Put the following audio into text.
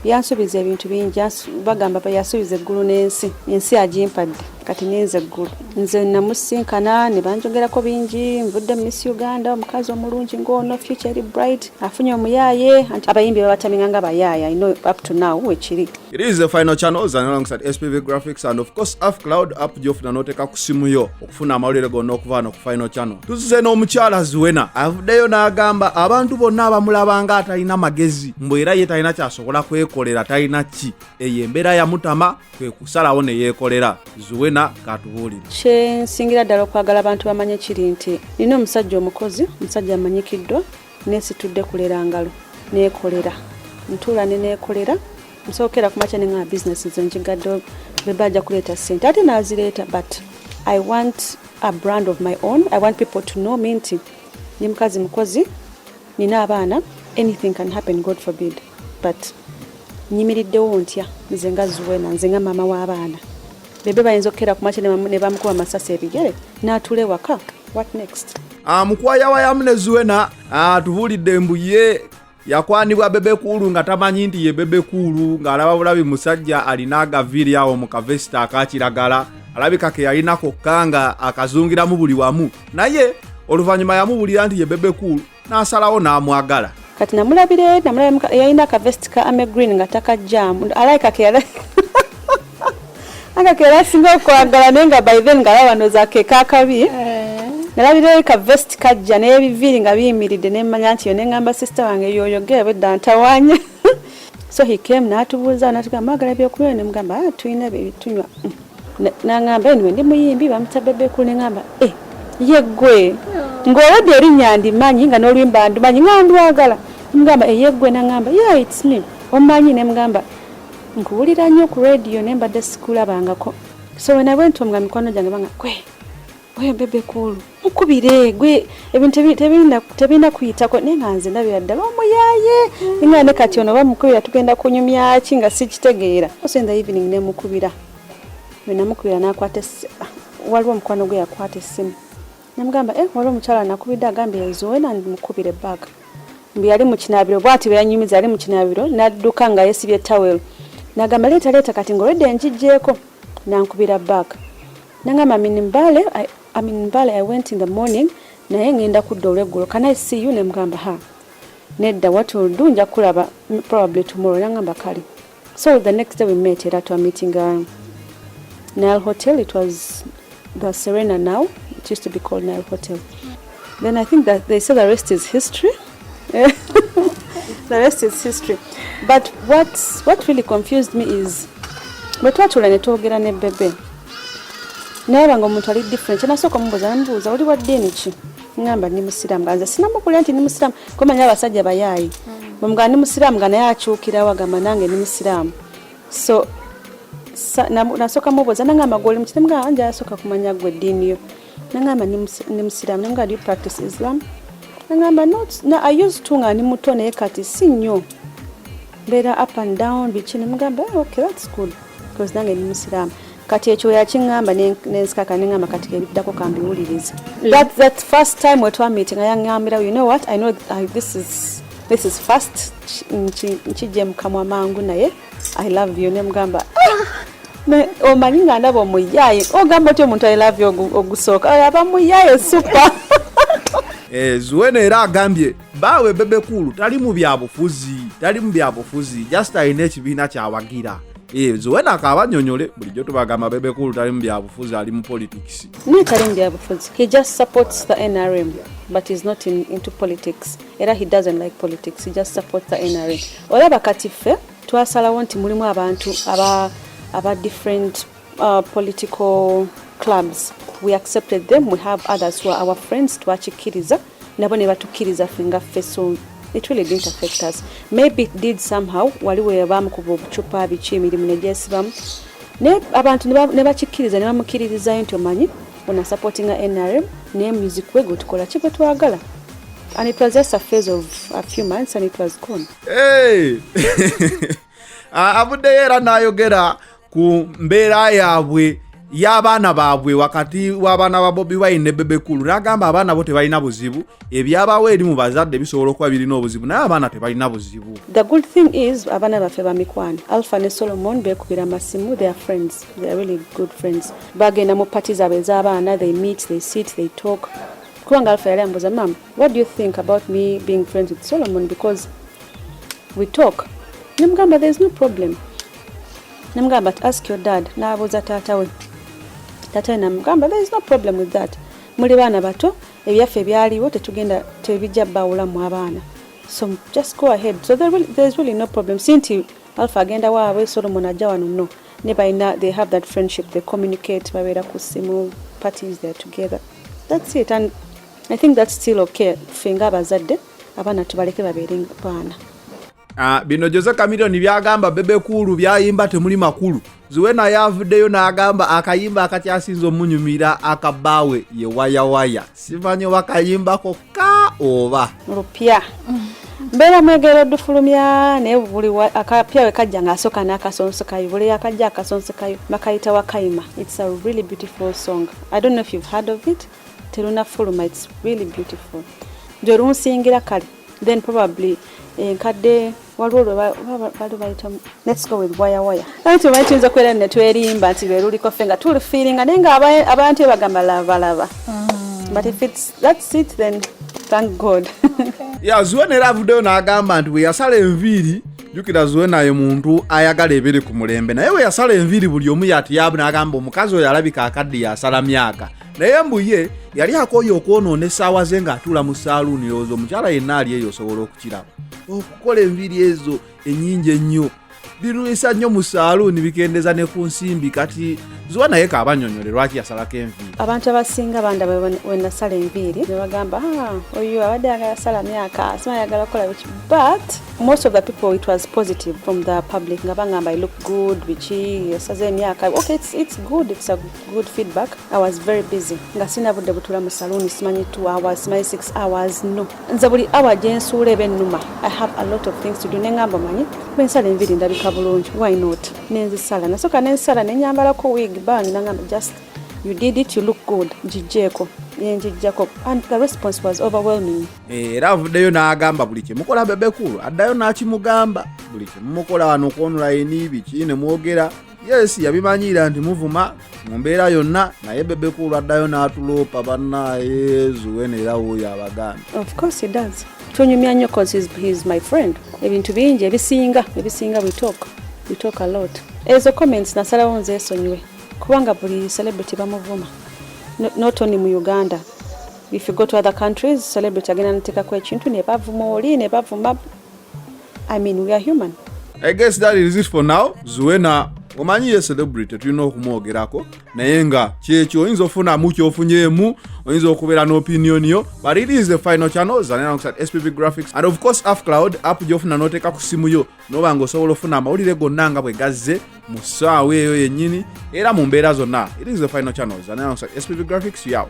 yansubiza ebintu bingi bagamba yasubiza eggulu n'ensi ensi agimpadde kati nenze eggulu nze namusinkana ne banjogerako bingi nvudde Miss Uganda omukazi omulungi ng'ono future eri bright afunye omuyaaye anti abayimbi babataminga nga bayaaya I know up to now wekiri. It is the final channels and alongside SPV Graphics and of course Af Cloud app gyofuna noteka ku simu yo okufuna amawulire gonna okuva no ku final channel. Tuzize n'omukyala Zuwena avuddeyo n'agamba abantu bonna abamulabanga atalina magezi mbwe era ye talina kyasobola kwekolera talina ki eyo embeera yamutama kwe kusalawo ne yeekolera. Zuwena katubuulire kye nsingira ddala okwagala abantu bamanye kiri nti nina omusajja omukozi omusajja amanyikiddwa neesitudde kulera ngalo neekolera ntuula ne neekolera nsookera ku makya ne nga business zo njigadde bebajja kuleeta ssente ate naazireeta but I want a brand of my own. I want people to know me nti ni mukazi mukozi nina abaana anything can happen God forbid but nyimiriddewo ntya nze nga Zuwena nze nga maama w'abaana bebe bayinza okukera ku makya ne bamukuba amasasi ebigere n'atuula ewaka what next. Mukwaya wa yamu ne Zuwena tubuulidde mbu ye yakwanibwa Bebe Cool nga tamanyi nti ye Bebe Cool ng'alaba bulabi musajja alina agaviiri awo mu kavesita akakiragala alabika ke yalina kokka nga akazungiramu buli wamu naye oluvannyuma yamubulira nti ye Bebe Cool n'asalawo n'amwagala. Kati namulabire yalina akavesiti ka ame green nga takajjaamu alayika ke akakera singa okwagala naye nga by then ng'alaba wanoza ke kaakabi nalabire ka vest kajja n'ebiviiri nga biyimiridde n'emmanya nti yo neŋŋamba sister wange yoyogera bedda ntawanya so he came n'atubuuza n'atugamba magala byokunywa ne mugamba tulina bitunywa n'aŋŋamba anyway ndi muyimbi bamuta Bebe Cool neŋŋamba ye ggwe ng'olwadde erinnya ndimanyi nga n'oluyimba ndumanyi nga ndwagala mugamba ye ggwe n'aŋŋamba yeah it's me omanyi ne mugamba nkuwulira nnyo ku radio ne mbadde sikulabangako so when I went home nga mikono gyange banga oyo Bebe Cool mukubire gwe ebintu tebinda kuyitako naye nga nze ndabira ddala omuyaaye nga ne kati ono bamukubira tugenda kunyumya ki nga sikitegeera so in the evening ne mukubira namukubira n'akwata waliwo omukwano gwe yakwata essimu namugamba waliwo omukyala nakubidde agambye Zuwena mukubire bbaga mbu yali mu kinaabiro bw'ati bwe yanyumiza yali mu kinaabiro n'adduka nga yeesibye tawel nagamba leeta kati ng'olwedde njijjeeko nankubira bbaga nangamba Mbale I went in the morning naye ngenda kudda olweggulo can I see you ne mugamba nedda what will do nja kulaba probably tomorrow nangamba kale so the next day we met era to a meeting Nile Hotel. It was the Serena now. It used to be called Nile Hotel. Then I think that they say the rest is history. The rest is history. But what really confused me is but twatula ne twogera ne Bebe naye banga omuntu ali different nasooka mubuuza oli wa ddiini ki ngamba ndi musiraamu ganza sinamukulira nti ndi musiraamu komanya abasajja bayaayi bwemugamba ndi musiraamu nga naye akyukirawo agamba nange ndi musiraamu so nasooka mubuuza nangamba goli mukiti mugamba nja asooka kumanya gwe ddiini yo nangamba ndi musiraamu namugamba do you practice Islam nangamba I used to nga ndi muto naye kati si nnyo mbeera up and down biki nemugamba okay that's good because nange ndi musiraamu kati ekyo yakiŋŋamba nensikaka neŋŋamba kati kebiddako kambiwuliriza that first time we twa meeting ayaŋŋambira you know what I know this is first nkijje mukamwa mangu naye I love you nemugamba omanyi nga ndaba omuyaaye ogamba otyo omuntu I love you ogusooka aba muyaaye super. Zuwena era agambye bawe Bebe Cool tali mu byabufuzi just alina ekibiina kyawagira. Zuwena akabanyonyole bulijjo tubagamba Bebe Cool tali mu byabufuzi ali mu politics. Tali mu byabufuzi. He just supports the NRM but he's not into politics. Era he doesn't like politics. He just supports the NRM. Olaba kati ffe twasalawo nti mulimu abantu aba different political clubs. We accepted them. We have others who are our friends twachikiriza nabo ne batukiriza fenga ffe so it really didn't affect us. Maybe it did somehow waliwo yabamukuba obucupa biki emirimu negyesibamu ne abantu ne bakikiriza ne bamukiririzayo nti omanyi ona supporting NRM ne music we go tukola ki twagala and it was just a phase of a few months and it was gone. Abudde era nayogera ku mbeera yaabwe y'abaana baabwe wakati w'abaana ba Bobi Wine ne Bebe Cool n'agamba abaana bo tebalina buzibu ebyabawo eri mu bazadde bisobola okuba birina obuzibu naye abaana tebalina buzibu. The good thing is abaana baffe bamikwano Alpha ne Solomon beekubira amasimu, they are friends, they are really good friends. Bagenda mu party zaabwe ez'abaana, they meet, they sit, they talk. Kubanga Alpha yali ambuuza, Mom, what do you think about me being friends with Solomon because we talk? Namugamba there is no problem. Namugamba ask your dad. N'abuuza taata we. Taata we namugamba there is no problem with that. Muli baana bato ebyaffe ebyaliwo tetugenda tebijja bawulamu abaana. So just go ahead. So there is really no problem. Sinti Alpha agenda waabwe Solomon ajja wano no. They have that friendship, they communicate, babeera ku simu, parties they are together. That's it, and I think that's still okay. Fenga abazadde abaana tubaleke babeere baana. Bino Jose Chameleone byagamba Bebe Cool byayimba temuli makulu. Zuwena yavuddeyo n'agamba akayimba akatyasinza omunyumira akabaawe ye waya waya. Simanyi bakayimba kokka oba. Rupya. Mbera mwegero dufulumya ne buli akapya we kajja ng'asooka n'akasonsekayo. Buli akajja akasonsekayo makayita wakayima. It's a really beautiful song. I don't know if you've heard of it. Teruna fuluma, it's really beautiful. Njo lunsingira kale. Then probably nkadde let's go with waya waya. Anti bayinza kwera ne twerimba nti beruliko fenga tuli feeling nenga abantu bagamba lava. But if that's it then thank God. Yeah, Zuwena era avuddeyo n'agamba nti bwe yasala enviiri jukira Zuwena ye muntu ayagala ebiri ku mulembe naye we yasala enviiri buli omu yatiyabu n'agamba omukazi oyo alabika akadde yasala myaka naye mbuye yali akooye okwonoona essaawa ze ng'atuula mu saaluuni lowooza omukyala yenna ali eyo osobola okukiraba okukola enviiri ezo ennyingi ennyo birwisa nnyo mu saaluuni bikendeza ne ku nsimbi kati Zuwena ye kaabanyonyole lwaki yasalako enviiri. Abantu abasinga bandaba we nasala enviiri ne bagamba oyo abadde yasala myaka sima yagala kukola biki, but most of the people it was positive from the public nga bangamba I look good biki yasaze emyaka. Okay, it's good, it's a good feedback. I was very busy nga sina budde butula mu saloon simanyi 2 hours simanyi 6 hours no nze buli hour gyensuula ebennuma I have a lot of things to do nengamba manyi bensala enviiri ndabika bulungi why not nenzisala nasooka nensala nenyambalako wig bang nangamba just you did it, you look good jijeko yenjijjako and the response was overwhelming. Era avuddeyo n'agamba buli kyemukola Bebe Cool addayo n'akimugamba buli kyemukola wano ku online biki ne mwogera yes yabimanyira nti muvuma mu mbeera yonna naye Bebe Cool addayo n'atuloopa bannaye Zuwena era wuyo abaganda. Of course he does. Tunyumya nnyo cause he's my friend. Ebintu bingi ebisinga we talk a lot. Ezo comments nasalawo nze esonyiwe kubanga buli celebrity bamuvuma not only mu Uganda. If you go to other countries celebrity agenda nateekako ekintu ne bavuma oli ne bavuma. I mean we are human. I guess that is it for now. Zuwena omanyi ye celebrity tulina okumwogerako naye nga kyekyo oyinza ofunamu kyofunyeemu oyinza okubeera n'opinion yo but it is the final channel zanena SPV Graphics and of course AFCloud app gy'ofuna n'oteeka ku simu yo n'oba ng'osobola ofuna amawulire gonna nga bwe gazze mu ssaawa eyo yennyini era mu mbeera zonna. It is the final channel zanena SPV Graphics, you out.